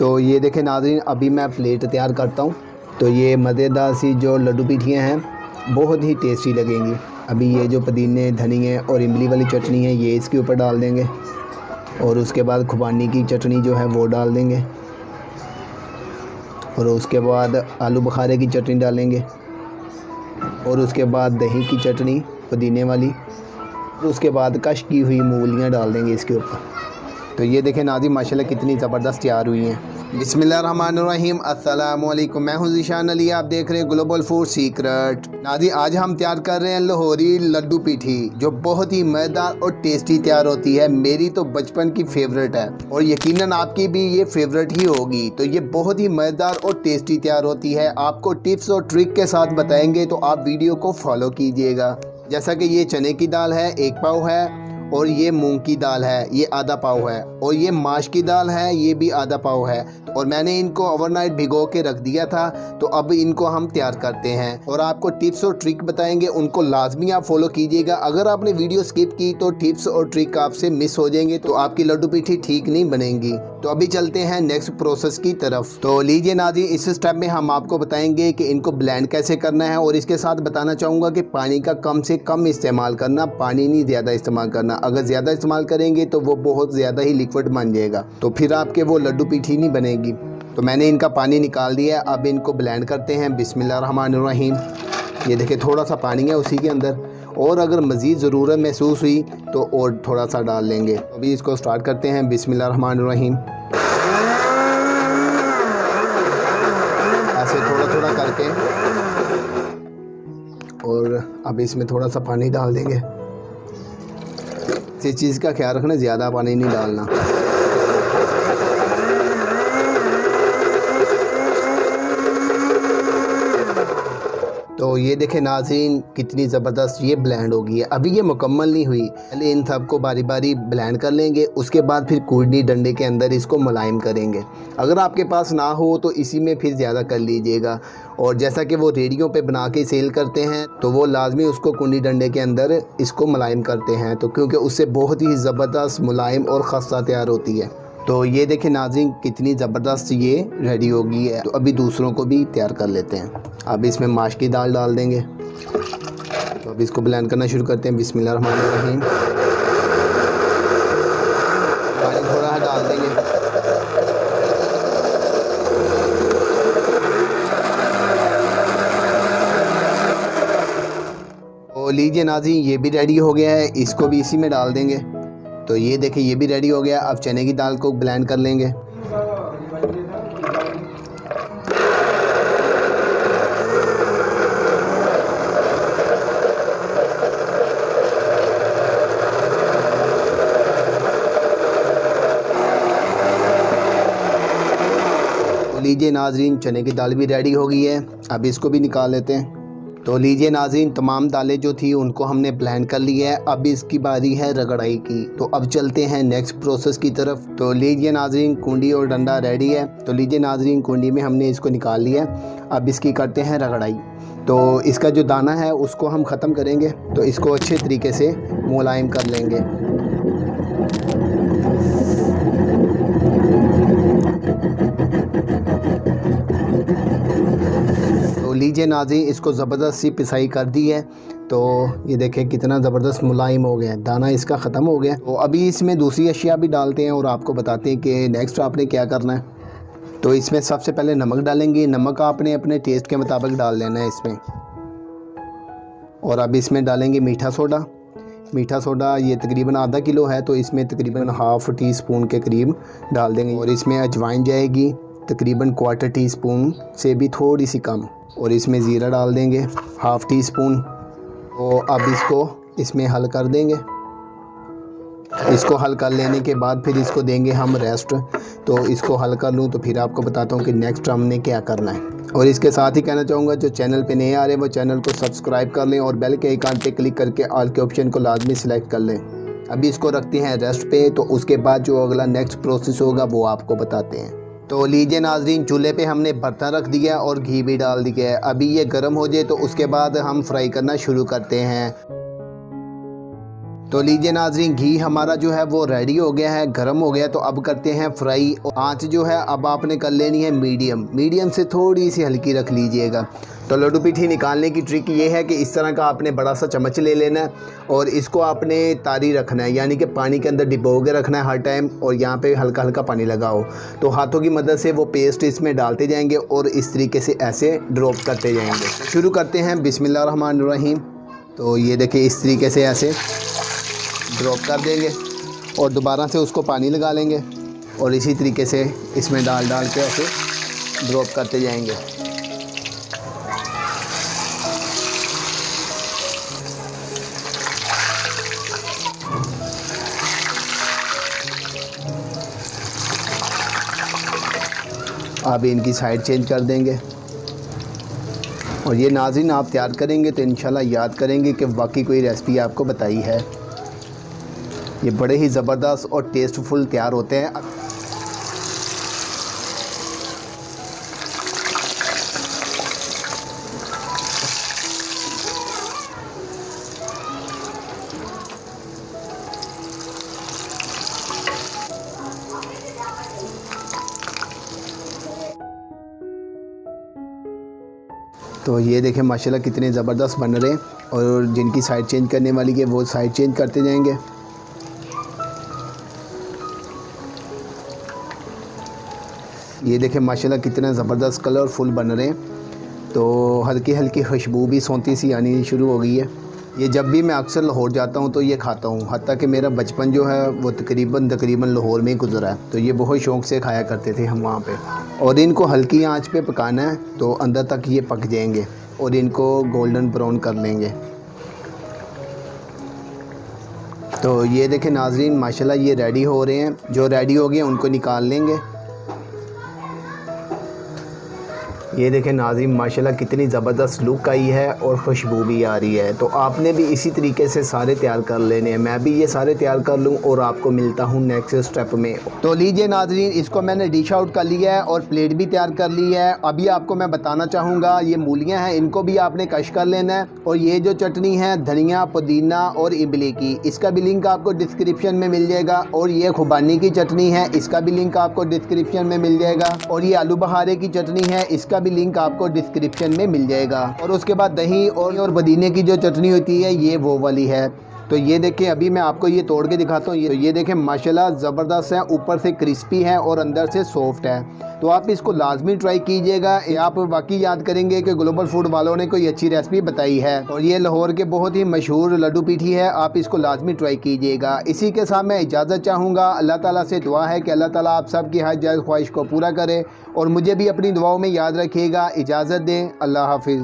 तो ये देखें नाज़रीन, अभी मैं प्लेट तैयार करता हूँ। तो ये मज़ेदार सी जो लड्डू पीठियाँ हैं बहुत ही टेस्टी लगेंगी। अभी ये जो पुदीने धनिए और इमली वाली चटनी है ये इसके ऊपर डाल देंगे और उसके बाद खुबानी की चटनी जो है वो डाल देंगे और उसके बाद आलू बुखारे की चटनी डालेंगे और उसके बाद दही की चटनी पुदीने वाली और उसके बाद कश की हुई मूलियाँ डाल देंगे इसके ऊपर। तो ये देखें नाज़रीन, माशाल्लाह कितनी ज़बरदस्त तैयार हुई हैं। बिस्मिल्लाहिर्रहमानिर्रहीम, अस्सलामु अलैकुम। मैं हूं ज़ीशान अली, आप देख रहे हैं ग्लोबल फूड सीक्रेट। नाज़रीन, आज हम तैयार कर रहे हैं लाहौरी लड्डू पीठी, जो बहुत ही मज़ेदार और टेस्टी तैयार होती है। मेरी तो बचपन की फेवरेट है और यकीनन आपकी भी ये फेवरेट ही होगी। तो ये बहुत ही मज़ेदार और टेस्टी तैयार होती है। आपको टिप्स और ट्रिक के साथ बताएंगे, तो आप वीडियो को फॉलो कीजिएगा। जैसा कि ये चने की दाल है 1 पाव है और ये मूंग की दाल है ये आधा पाव है और ये माश की दाल है ये भी आधा पाव है। और मैंने इनको ओवरनाइट भिगो के रख दिया था। तो अब इनको हम तैयार करते हैं और आपको टिप्स और ट्रिक बताएंगे, उनको लाजमी आप फॉलो कीजिएगा। अगर आपने वीडियो स्किप की तो टिप्स और ट्रिक आपसे मिस हो जाएंगे, तो आपकी लड्डू पीठी ठीक नहीं बनेगी। तो अभी चलते हैं नेक्स्ट प्रोसेस की तरफ। तो लीजिए नाज़रीन, इस स्टेप में हम आपको बताएंगे कि इनको ब्लेंड कैसे करना है और इसके साथ बताना चाहूँगा कि पानी का कम से कम इस्तेमाल करना, पानी नहीं ज़्यादा इस्तेमाल करना। अगर ज़्यादा इस्तेमाल करेंगे तो वो बहुत ज़्यादा ही लिक्विड बन जाएगा, तो फिर आपके वो लड्डू पीठी नहीं बनेगी। तो मैंने इनका पानी निकाल दिया है, अब इनको ब्लेंड करते हैं। बिस्मिल्लाहिर्रहमानिर्रहीम। ये देखिए थोड़ा सा पानी है उसी के अंदर, और अगर मज़ीद ज़रूरत महसूस हुई तो और थोड़ा सा डाल लेंगे। अभी इसको स्टार्ट करते हैं। बिस्मिल्लाहिर्रहमानिर्रहीम। ऐसे थोड़ा थोड़ा करके, और अब इसमें थोड़ा सा पानी डाल देंगे। इस चीज़ का ख्याल रखना, ज़्यादा पानी नहीं डालना। तो ये देखें नाज़रीन, कितनी ज़बरदस्त ये ब्लेंड हो गई है। अभी ये मुकम्मल नहीं हुई, पहले इन सबको बारी बारी ब्लेंड कर लेंगे, उसके बाद फिर कूटनी डंडे के अंदर इसको मुलायम करेंगे। अगर आपके पास ना हो तो इसी में फिर ज़्यादा कर लीजिएगा। और जैसा कि वो रेडियो पे बना के सेल करते हैं, तो वो लाजमी उसको कूटनी डंडे के अंदर इसको मुलायम करते हैं, तो क्योंकि उससे बहुत ही ज़बरदस्त मुलायम और खस्ता तैयार होती है। तो ये देखें नाज़रीन, कितनी ज़बरदस्त ये रेडी हो गई है। तो अभी दूसरों को भी तैयार कर लेते हैं। अब इसमें माश की दाल डाल देंगे। तो अब इसको ब्लेंड करना शुरू करते हैं। बिस्मिल्लाहिर्रहमानिर्रहीम। पानी थोड़ा डाल देंगे। तो लीजिए नाज़रीन, ये भी रेडी हो गया है, इसको भी इसी में डाल देंगे। तो ये देखिए ये भी रेडी हो गया। अब चने की दाल को ब्लेंड कर लेंगे। तो लीजिए नाज़रीन, चने की दाल भी रेडी हो गई है, अब इसको भी निकाल लेते हैं। तो लीजिए नाज़रीन, तमाम दालें जो थी उनको हमने ब्लेंड कर लिया है। अब इसकी बारी है रगड़ाई की। तो अब चलते हैं नेक्स्ट प्रोसेस की तरफ। तो लीजिए नाज़रीन, कुंडी और डंडा रेडी है। तो लीजिए नाज़रीन, कुंडी में हमने इसको निकाल लिया। अब इसकी करते हैं रगड़ाई। तो इसका जो दाना है उसको हम ख़त्म करेंगे। तो इसको अच्छे तरीके से मुलायम कर लेंगे। तो लीजिए नाज़रीन, इसको ज़बरदस्त सी पिसाई कर दी है। तो ये देखें कितना ज़बरदस्त मुलायम हो गया है, दाना इसका ख़त्म हो गया। तो अभी इसमें दूसरी अशिया भी डालते हैं और आपको बताते हैं कि नेक्स्ट आपने क्या करना है। तो इसमें सबसे पहले नमक डालेंगे। नमक आपने अपने टेस्ट के मुताबिक डाल लेना है इसमें। और अब इसमें डालेंगे मीठा सोडा। मीठा सोडा ये तकरीबन आधा किलो है, तो इसमें तकरीबन हाफ़ टी स्पून के करीब डाल देंगे। और इसमें अजवाइन जाएगी तकरीबन 1/4 टी स्पून से भी थोड़ी सी कम। और इसमें ज़ीरा डाल देंगे हाफ़ टी स्पून। तो अब इसको इसमें हल कर देंगे। इसको हल कर लेने के बाद फिर इसको देंगे हम रेस्ट। तो इसको हल कर लूँ तो फिर आपको बताता हूँ कि नेक्स्ट हमने क्या करना है। और इसके साथ ही कहना चाहूँगा, जो चैनल पे नए आ रहे हैं वो चैनल को सब्सक्राइब कर लें और बेल के आइकन पे क्लिक करके ऑल के ऑप्शन को लाजमी सिलेक्ट कर लें। अभी इसको रखते हैं रेस्ट पे, तो उसके बाद जो अगला नेक्स्ट प्रोसेस होगा वो आपको बताते हैं। तो लीजिए नाज़रीन, चूल्हे पे हमने बर्तन रख दिया और घी भी डाल दिया है। अभी ये गर्म हो जाए तो उसके बाद हम फ्राई करना शुरू करते हैं। तो लीजिए नाज़रीन, घी हमारा जो है वो रेडी हो गया है, गर्म हो गया। तो अब करते हैं फ्राई। आंच जो है अब आपने कर लेनी है मीडियम से थोड़ी सी हल्की रख लीजिएगा। तो लड्डू पीठी निकालने की ट्रिक ये है कि इस तरह का आपने बड़ा सा चम्मच ले लेना है और इसको आपने तारी रखना है, यानी कि पानी के अंदर डिबो के रखना है हर टाइम, और यहाँ पे हल्का हल्का पानी लगाओ। तो हाथों की मदद से वो पेस्ट इसमें डालते जाएंगे और इस तरीके से ऐसे ड्रॉप करते जाएंगे। शुरू करते हैं बिस्मिल्लाहिर्रहमानिर्रहीम। तो ये देखिए इस तरीके से ऐसे ड्रॉप कर देंगे और दोबारा से उसको पानी लगा लेंगे और इसी तरीके से इसमें डाल के ऐसे ड्रॉप करते जाएंगे। अब इनकी साइड चेंज कर देंगे। और ये नाज़रीन आप तैयार करेंगे तो इंशाल्लाह याद करेंगे कि वाकई कोई रेसिपी आपको बताई है। ये बड़े ही ज़बरदस्त और टेस्टफुल तैयार होते हैं। तो ये देखें माशाल्लाह कितने ज़बरदस्त बन रहे हैं। और जिनकी साइड चेंज करने वाली है वो साइड चेंज करते जाएंगे। ये देखें माशाल्लाह कितना ज़बरदस्त कलरफुल बन रहे हैं। तो हल्की हल्की खुशबू भी सौंती सी आनी शुरू हो गई है। ये जब भी मैं अक्सर लाहौर जाता हूँ तो ये खाता हूँ, हत्ता कि मेरा बचपन जो है वो तकरीबन लाहौर में ही गुजरा है। तो ये बहुत शौक़ से खाया करते थे हम वहाँ पे। और इनको हल्की आंच पे पकाना है तो अंदर तक ये पक जाएंगे और इनको गोल्डन ब्राउन कर लेंगे। तो ये देखें नाज़रीन माशाल्लाह ये रेडी हो रहे हैं। जो रेडी हो गए उनको निकाल लेंगे। ये देखें नाज़रीन माशाल्लाह कितनी ज़बरदस्त लुक आई है और खुशबू भी आ रही है। तो आपने भी इसी तरीके से सारे तैयार कर लेने हैं। मैं भी ये सारे तैयार कर लूँ और आपको मिलता हूँ नेक्स्ट स्टेप में। तो लीजिए नाज़रीन, इसको मैंने डिश आउट कर लिया है और प्लेट भी तैयार कर ली है। अभी आपको मैं बताना चाहूँगा, ये मूलियाँ हैं, इनको भी आपने कश कर लेना है। और ये जो चटनी है धनिया, पुदीना और इमली की, इसका भी लिंक आपको डिस्क्रिप्शन में मिल जाएगा। और ये खुबानी की चटनी है, इसका भी लिंक आपको डिस्क्रिप्शन में मिल जाएगा। और ये आलू बहारे की चटनी है, इसका भी लिंक आपको डिस्क्रिप्शन में मिल जाएगा। और उसके बाद दही और पुदीने की जो चटनी होती है ये वो वाली है। तो ये देखें अभी मैं आपको ये तोड़ के दिखाता हूँ। ये देखें माशाल्लाह ज़बरदस्त है, ऊपर से क्रिस्पी है और अंदर से सॉफ्ट है। तो आप इसको लाजमी ट्राई कीजिएगा। आप वाकई याद करेंगे कि ग्लोबल फूड वालों ने कोई अच्छी रेसिपी बताई है। और ये लाहौर के बहुत ही मशहूर लड्डू पीठी है, आप इसको लाजमी ट्राई कीजिएगा। इसी के साथ मैं इजाज़त चाहूँगा। अल्लाह ताला से दुआ है कि अल्लाह ताला आप सब की हर जायज़ ख्वाहिश को पूरा करे और मुझे भी अपनी दुआओं में याद रखिएगा। इजाज़त दें, अल्लाह हाफिज़।